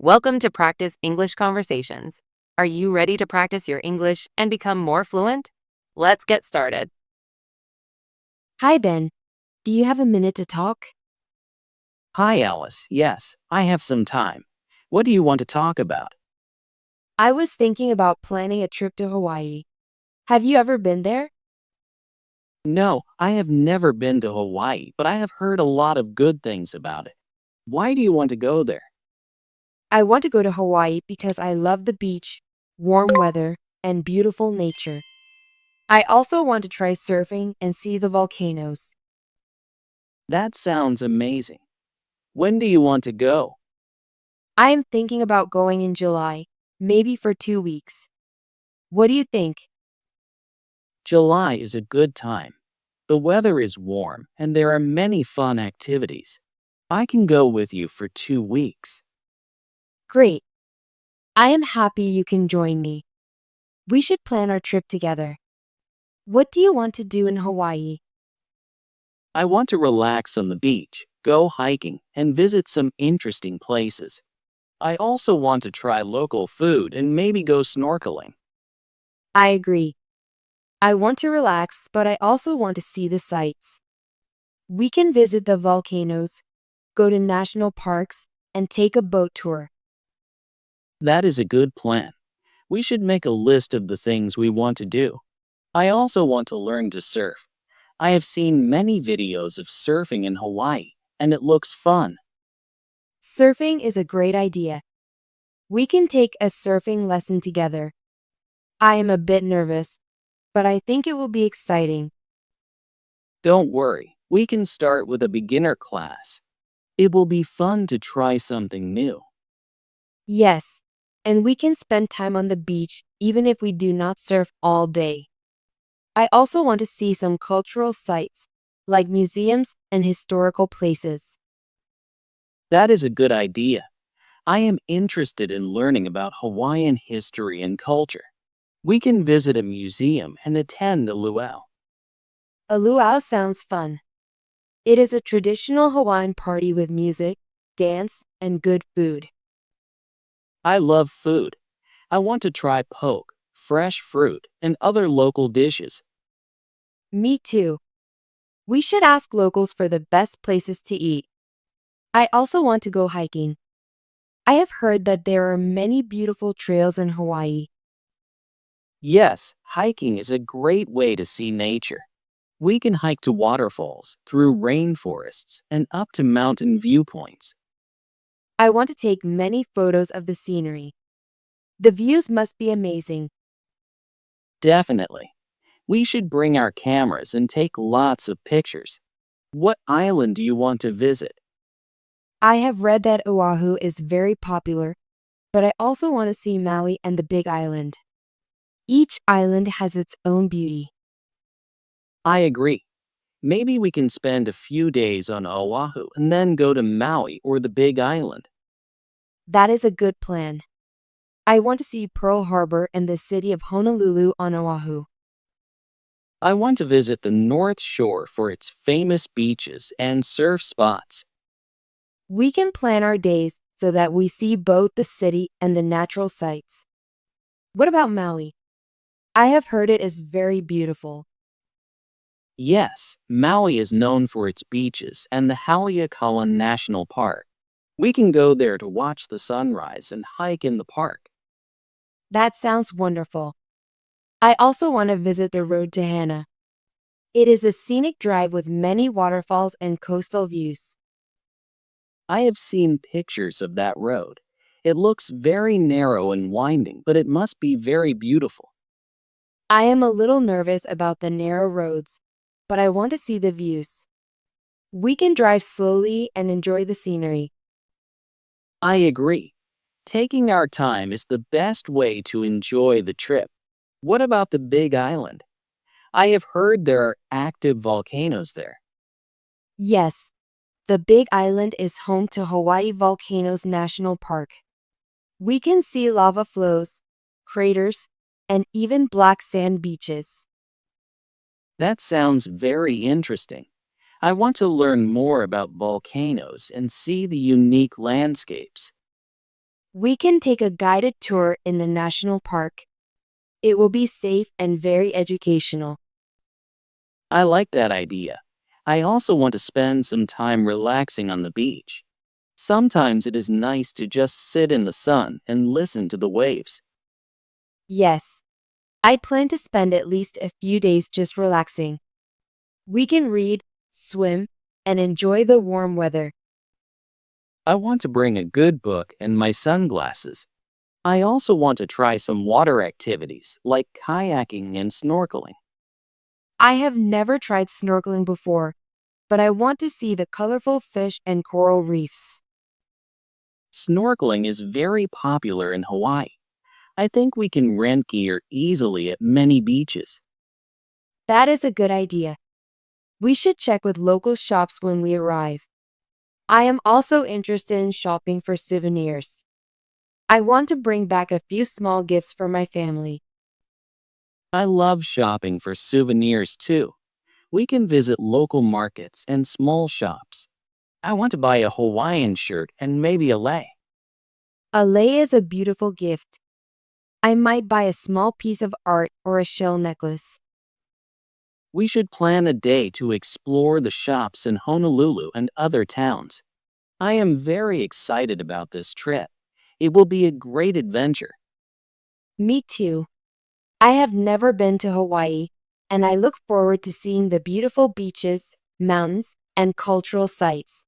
Welcome to Practice English Conversations. Are you ready to practice your English and become more fluent? Let's get started. Hi, Ben. Do you have a minute to talk? Hi, Alice. Yes, I have some time. What do you want to talk about? I was thinking about planning a trip to Hawaii. Have you ever been there? No, I have never been to Hawaii, but I have heard a lot of good things about it. Why do you want to go there? I want to go to Hawaii because I love the beach, warm weather, and beautiful nature. I also want to try surfing and see the volcanoes. That sounds amazing. When do you want to go? I am thinking about going in July, maybe for 2 weeks. What do you think? July is a good time. The weather is warm and there are many fun activities. I can go with you for 2 weeks. Great. I am happy you can join me. We should plan our trip together. What do you want to do in Hawaii? I want to relax on the beach, go hiking, and visit some interesting places. I also want to try local food and maybe go snorkeling. I agree. I want to relax, but I also want to see the sights. We can visit the volcanoes, go to national parks, and take a boat tour. That is a good plan. We should make a list of the things we want to do. I also want to learn to surf. I have seen many videos of surfing in Hawaii, and it looks fun. Surfing is a great idea. We can take a surfing lesson together. I am a bit nervous, but I think it will be exciting. Don't worry, we can start with a beginner class. It will be fun to try something new. Yes, and we can spend time on the beach even if we do not surf all day. I also want to see some cultural sites, like museums and historical places. That is a good idea. I am interested in learning about Hawaiian history and culture. We can visit a museum and attend a luau. A luau sounds fun. It is a traditional Hawaiian party with music, dance, and good food. I love food. I want to try poke, fresh fruit, and other local dishes. Me too. We should ask locals for the best places to eat. I also want to go hiking. I have heard that there are many beautiful trails in Hawaii. Yes, hiking is a great way to see nature. We can hike to waterfalls, through rainforests, and up to mountain viewpoints. I want to take many photos of the scenery. The views must be amazing. Definitely. We should bring our cameras and take lots of pictures. What island do you want to visit? I have read that Oahu is very popular, but I also want to see Maui and the Big Island. Each island has its own beauty. I agree. Maybe we can spend a few days on Oahu and then go to Maui or the Big Island. That is a good plan. I want to see Pearl Harbor and the city of Honolulu on Oahu. I want to visit the North Shore for its famous beaches and surf spots. We can plan our days so that we see both the city and the natural sights. What about Maui? I have heard it is very beautiful. Yes, Maui is known for its beaches and the Haleakala National Park. We can go there to watch the sunrise and hike in the park. That sounds wonderful. I also want to visit the road to Hana. It is a scenic drive with many waterfalls and coastal views. I have seen pictures of that road. It looks very narrow and winding, but it must be very beautiful. I am a little nervous about the narrow roads, but I want to see the views. We can drive slowly and enjoy the scenery. I agree. Taking our time is the best way to enjoy the trip. What about the Big Island? I have heard there are active volcanoes there. Yes, the Big Island is home to Hawaii Volcanoes National Park. We can see lava flows, craters, and even black sand beaches. That sounds very interesting. I want to learn more about volcanoes and see the unique landscapes. We can take a guided tour in the national park. It will be safe and very educational. I like that idea. I also want to spend some time relaxing on the beach. Sometimes it is nice to just sit in the sun and listen to the waves. Yes, I plan to spend at least a few days just relaxing. We can read, swim, and enjoy the warm weather. I want to bring a good book and my sunglasses. I also want to try some water activities like kayaking and snorkeling. I have never tried snorkeling before, but I want to see the colorful fish and coral reefs. Snorkeling is very popular in Hawaii. I think we can rent gear easily at many beaches. That is a good idea. We should check with local shops when we arrive. I am also interested in shopping for souvenirs. I want to bring back a few small gifts for my family. I love shopping for souvenirs too. We can visit local markets and small shops. I want to buy a Hawaiian shirt and maybe a lei. A lei is a beautiful gift. I might buy a small piece of art or a shell necklace. We should plan a day to explore the shops in Honolulu and other towns. I am very excited about this trip. It will be a great adventure. Me too. I have never been to Hawaii, and I look forward to seeing the beautiful beaches, mountains, and cultural sites.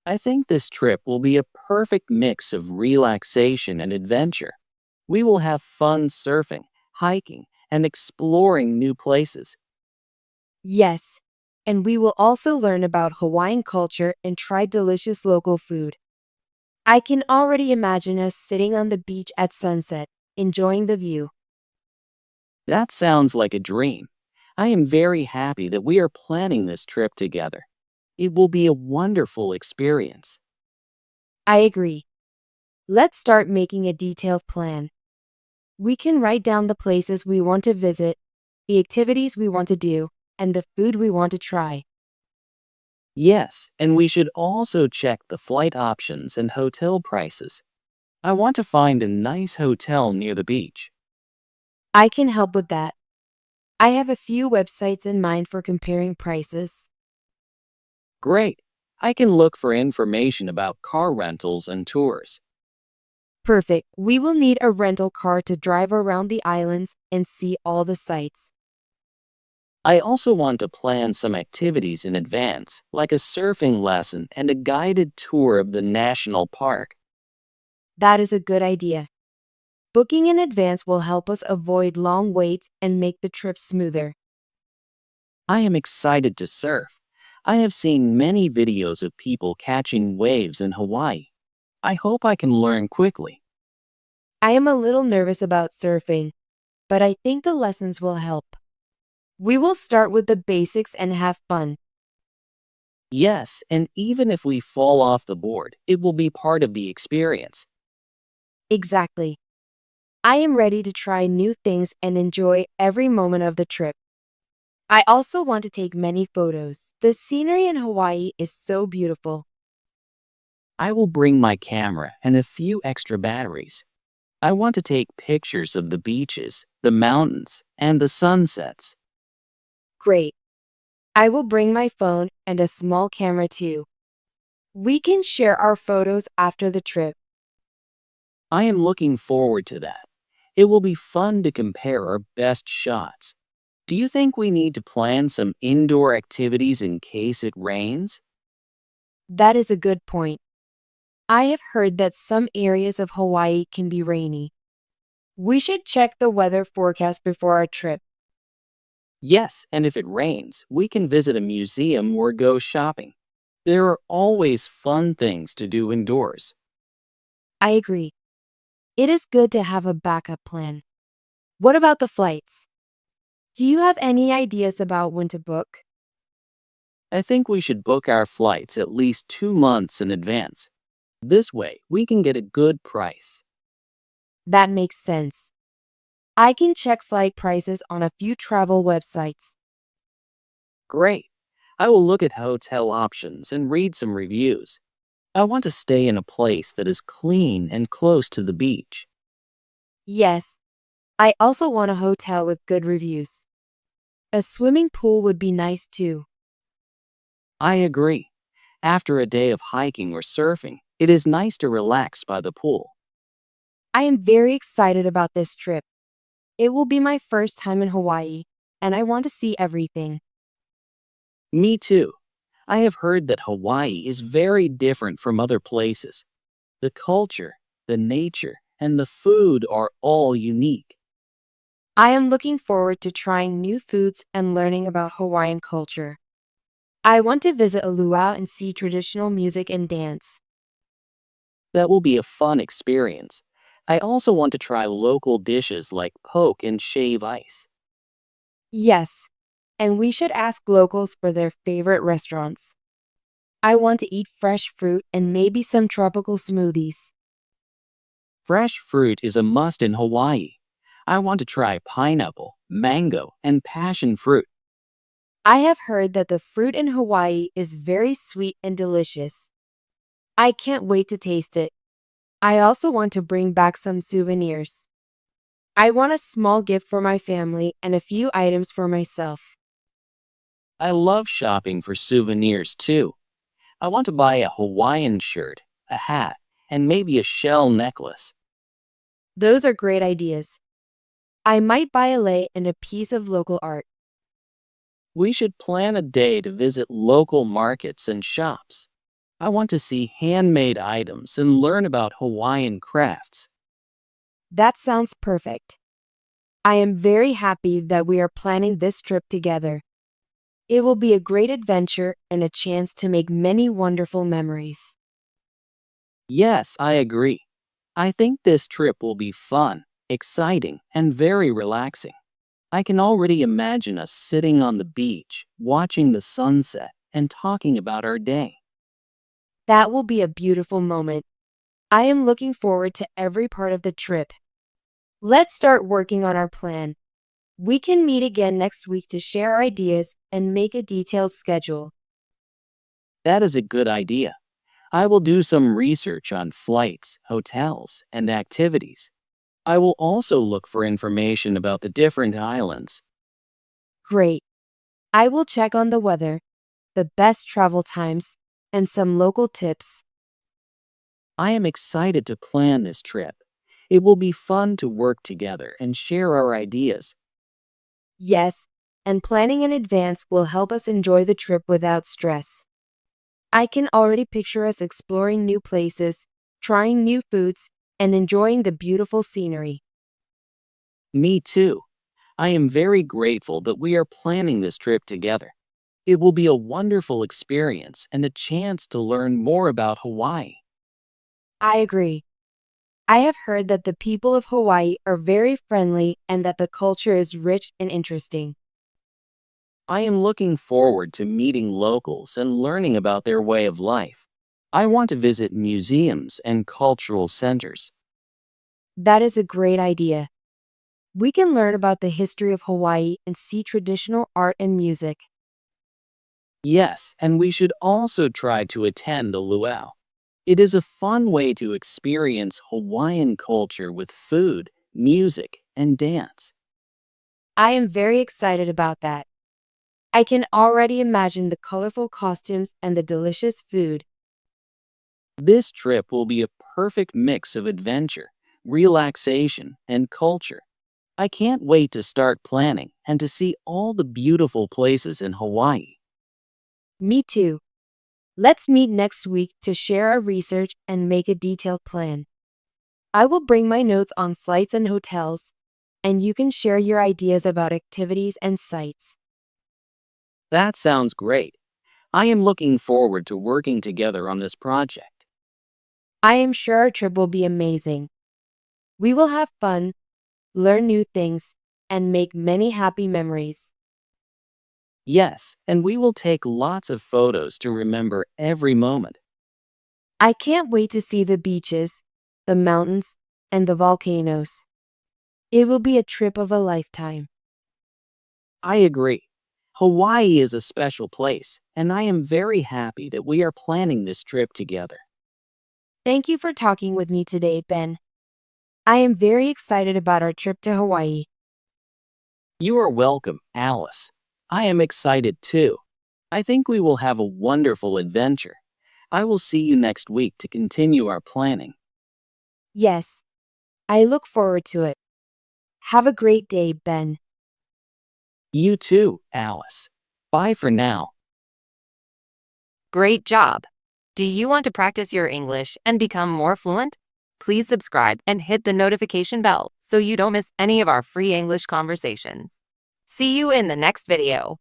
I think this trip will be a perfect mix of relaxation and adventure. We will have fun surfing, hiking, and exploring new places. Yes, and we will also learn about Hawaiian culture and try delicious local food. I can already imagine us sitting on the beach at sunset, enjoying the view. That sounds like a dream. I am very happy that we are planning this trip together. It will be a wonderful experience. I agree. Let's start making a detailed plan. We can write down the places we want to visit, the activities we want to do, and the food we want to try. Yes, and we should also check the flight options and hotel prices. I want to find a nice hotel near the beach. I can help with that. I have a few websites in mind for comparing prices. Great. I can look for information about car rentals and tours. Perfect. We will need a rental car to drive around the islands and see all the sights. I also want to plan some activities in advance, like a surfing lesson and a guided tour of the national park. That is a good idea. Booking in advance will help us avoid long waits and make the trip smoother. I am excited to surf. I have seen many videos of people catching waves in Hawaii. I hope I can learn quickly. I am a little nervous about surfing, but I think the lessons will help. We will start with the basics and have fun. Yes, and even if we fall off the board, it will be part of the experience. Exactly. I am ready to try new things and enjoy every moment of the trip. I also want to take many photos. The scenery in Hawaii is so beautiful. I will bring my camera and a few extra batteries. I want to take pictures of the beaches, the mountains, and the sunsets. Great. I will bring my phone and a small camera too. We can share our photos after the trip. I am looking forward to that. It will be fun to compare our best shots. Do you think we need to plan some indoor activities in case it rains? That is a good point. I have heard that some areas of Hawaii can be rainy. We should check the weather forecast before our trip. Yes, and if it rains, we can visit a museum or go shopping. There are always fun things to do indoors. I agree. It is good to have a backup plan. What about the flights? Do you have any ideas about when to book? I think we should book our flights at least 2 months in advance. This way, we can get a good price. That makes sense. I can check flight prices on a few travel websites. Great. I will look at hotel options and read some reviews. I want to stay in a place that is clean and close to the beach. Yes, I also want a hotel with good reviews. A swimming pool would be nice too. I agree. After a day of hiking or surfing, it is nice to relax by the pool. I am very excited about this trip. It will be my first time in Hawaii, and I want to see everything. Me too. I have heard that Hawaii is very different from other places. The culture, the nature, and the food are all unique. I am looking forward to trying new foods and learning about Hawaiian culture. I want to visit a luau and see traditional music and dance. That will be a fun experience. I also want to try local dishes like poke and shave ice. Yes, and we should ask locals for their favorite restaurants. I want to eat fresh fruit and maybe some tropical smoothies. Fresh fruit is a must in Hawaii. I want to try pineapple, mango, and passion fruit. I have heard that the fruit in Hawaii is very sweet and delicious. I can't wait to taste it. I also want to bring back some souvenirs. I want a small gift for my family and a few items for myself. I love shopping for souvenirs too. I want to buy a Hawaiian shirt, a hat, and maybe a shell necklace. Those are great ideas. I might buy a lei and a piece of local art. We should plan a day to visit local markets and shops. I want to see handmade items and learn about Hawaiian crafts. That sounds perfect. I am very happy that we are planning this trip together. It will be a great adventure and a chance to make many wonderful memories. Yes, I agree. I think this trip will be fun, exciting, and very relaxing. I can already imagine us sitting on the beach, watching the sunset, and talking about our day. That will be a beautiful moment. I am looking forward to every part of the trip. Let's start working on our plan. We can meet again next week to share our ideas and make a detailed schedule. That is a good idea. I will do some research on flights, hotels, and activities. I will also look for information about the different islands. Great. I will check on the weather, the best travel times, and some local tips. I am excited to plan this trip. It will be fun to work together and share our ideas. Yes, and planning in advance will help us enjoy the trip without stress. I can already picture us exploring new places, trying new foods, and enjoying the beautiful scenery. Me too. I am very grateful that we are planning this trip together. It will be a wonderful experience and a chance to learn more about Hawaii. I agree. I have heard that the people of Hawaii are very friendly and that the culture is rich and interesting. I am looking forward to meeting locals and learning about their way of life. I want to visit museums and cultural centers. That is a great idea. We can learn about the history of Hawaii and see traditional art and music. Yes, and we should also try to attend a luau. It is a fun way to experience Hawaiian culture with food, music, and dance. I am very excited about that. I can already imagine the colorful costumes and the delicious food. This trip will be a perfect mix of adventure, relaxation, and culture. I can't wait to start planning and to see all the beautiful places in Hawaii. Me too. Let's meet next week to share our research and make a detailed plan. I will bring my notes on flights and hotels, and you can share your ideas about activities and sites. That sounds great. I am looking forward to working together on this project. I am sure our trip will be amazing. We will have fun, learn new things, and make many happy memories. Yes, and we will take lots of photos to remember every moment. I can't wait to see the beaches, the mountains, and the volcanoes. It will be a trip of a lifetime. I agree. Hawaii is a special place, and I am very happy that we are planning this trip together. Thank you for talking with me today, Ben. I am very excited about our trip to Hawaii. You are welcome, Alice. I am excited too. I think we will have a wonderful adventure. I will see you next week to continue our planning. Yes, I look forward to it. Have a great day, Ben. You too, Alice. Bye for now. Great job! Do you want to practice your English and become more fluent? Please subscribe and hit the notification bell so you don't miss any of our free English conversations. See you in the next video.